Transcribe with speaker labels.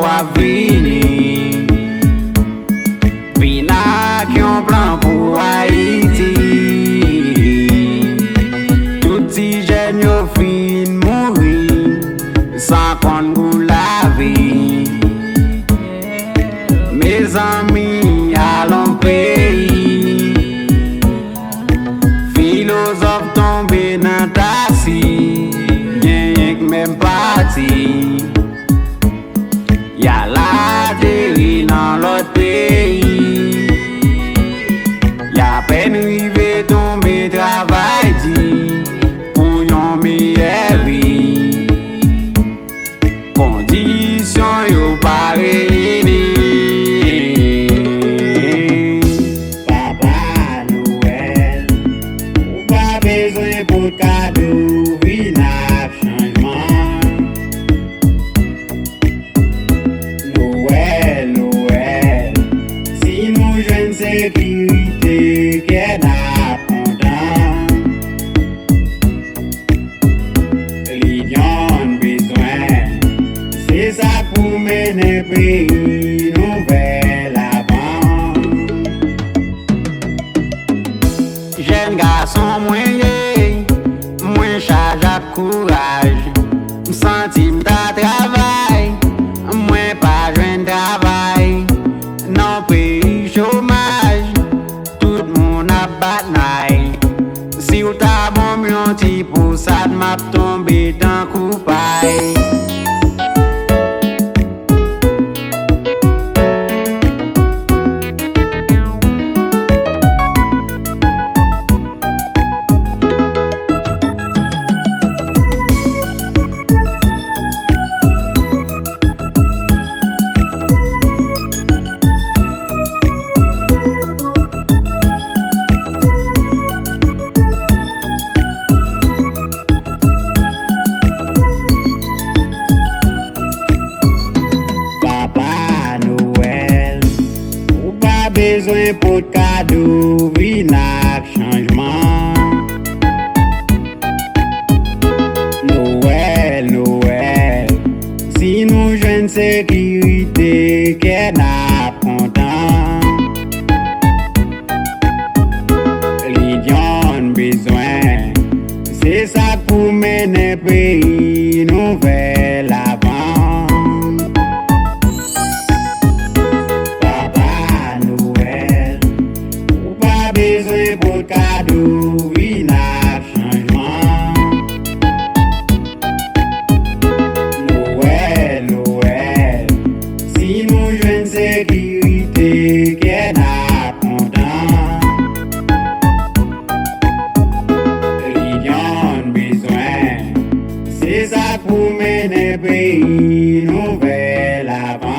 Speaker 1: à venir. Vina qui ont plan pour Haïti. Tout si jeunes yo fin mourir sans qu'on vous la vie. Mes amis allons pays. Philosophe tombé dans ta scie. Rien que même parti. Y'a la dérive dans l'autre pays. Y'a peine rivé tomber travail dit pour yon meilleure vie. Conditions yo pas réunies.
Speaker 2: Papa Noel, ou pas besoin pour cadeau, vina changement. Noel, Noel, si nous jeunes sécurité, qu'elle a kontan. L'union besoin, c'est ça pour mener pays nouvel avant.
Speaker 1: Jeune garçon moins charge à courage. M'senti m'ta travail, moins pas joindre travail. Non pays chômage, tout le monde a bataille. Si ou ta bon yon ti pour ça m'a tombé dans coupaille.
Speaker 2: Papa Noel, ou pas besoin pour cadeau, vina changement. Noel, Noel, si nous jeunes sécurité, qu'elle a kontan. L'union besoin, c'est ça pour mener pays nouvel avant. Papa Noel, ou pas besoin pour cadeau, vina changement. Noel, Noel, si nous jeunes sécurité, qu'elle a kontan. L'union besoin, c'est ça pour mener pays nouvel avant.